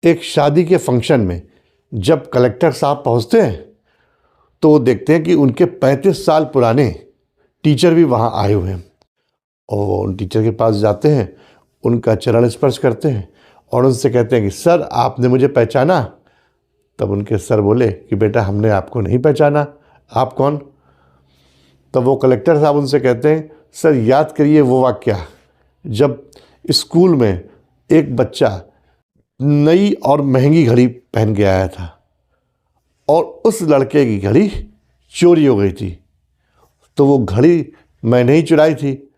एक शादी के फंक्शन में जब कलेक्टर साहब पहुंचते हैं तो वो देखते हैं कि उनके 35 साल पुराने टीचर भी वहाँ आए हुए हैं और वो उन टीचर के पास जाते हैं, उनका चरण स्पर्श करते हैं और उनसे कहते हैं कि सर आपने मुझे पहचाना। तब उनके सर बोले कि बेटा हमने आपको नहीं पहचाना, आप कौन? तब वो कलेक्टर साहब उनसे कहते हैं सर याद करिए वो वाक़या जब स्कूल में एक बच्चा नई और महंगी घड़ी पहन के आया था और उस लड़के की घड़ी चोरी हो गई थी, तो वो घड़ी मैंने ही चुराई थी।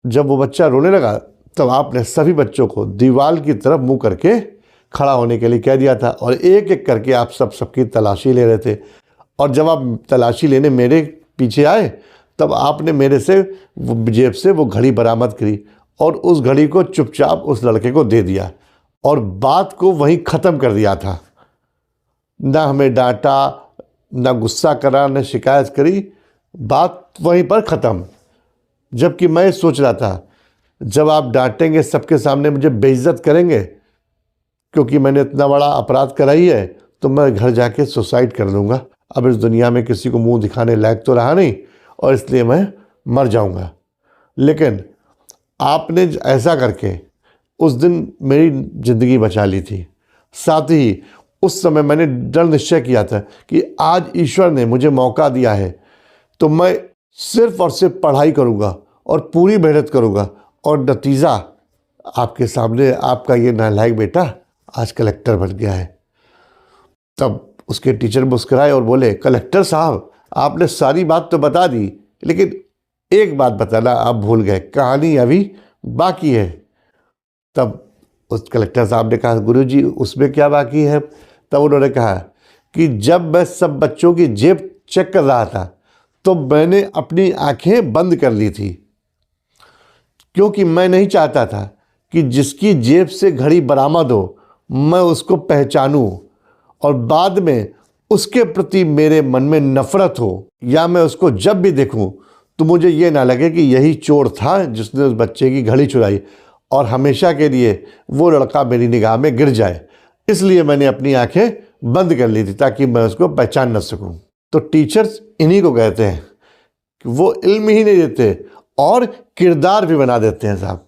जब वो बच्चा रोने लगा तब आपने सभी बच्चों को दीवार की तरफ मुंह करके खड़ा होने के लिए कह दिया था और एक एक करके आप सबकी तलाशी ले रहे थे। और जब आप तलाशी लेने मेरे पीछे आए तब आपने मेरे से जेब से वो घड़ी बरामद करी और उस घड़ी को चुपचाप उस लड़के को दे दिया और बात को वहीं ख़त्म कर दिया था। ना हमें डांटा, ना गुस्सा करा, ना शिकायत करी, बात वहीं पर ख़त्म। जबकि मैं सोच रहा था जब आप डांटेंगे सबके सामने मुझे बेइज्जत करेंगे क्योंकि मैंने इतना बड़ा अपराध करा ही है, तो मैं घर जाके सुसाइड कर लूँगा। अब इस दुनिया में किसी को मुंह दिखाने लायक तो रहा नहीं और इसलिए मैं मर जाऊँगा। लेकिन आपने ऐसा करके उस दिन मेरी ज़िंदगी बचा ली थी। साथ ही उस समय मैंने दृढ़ निश्चय किया था कि आज ईश्वर ने मुझे मौका दिया है तो मैं सिर्फ और सिर्फ पढ़ाई करूँगा और पूरी मेहनत करूँगा और नतीजा आपके सामने, आपका ये नालायक बेटा आज कलेक्टर बन गया है। तब उसके टीचर मुस्कुराए और बोले कलेक्टर साहब आपने सारी बात तो बता दी, लेकिन एक बात बताना आप भूल गए, कहानी अभी बाकी है। तब उस कलेक्टर साहब ने कहा गुरुजी उसमें क्या बाकी है? तब उन्होंने कहा कि जब मैं सब बच्चों की जेब चेक कर रहा था तो मैंने अपनी आंखें बंद कर ली थी क्योंकि मैं नहीं चाहता था कि जिसकी जेब से घड़ी बरामद हो मैं उसको पहचानूं और बाद में उसके प्रति मेरे मन में नफरत हो, या मैं उसको जब भी देखूं तो मुझे ये ना लगे कि यही चोर था जिसने उस बच्चे की घड़ी चुराई और हमेशा के लिए वो लड़का मेरी निगाह में गिर जाए। इसलिए मैंने अपनी आंखें बंद कर ली थी ताकि मैं उसको पहचान न सकूं। तो टीचर्स इन्हीं को कहते हैं कि वो इल्म ही नहीं देते और किरदार भी बना देते हैं साहब।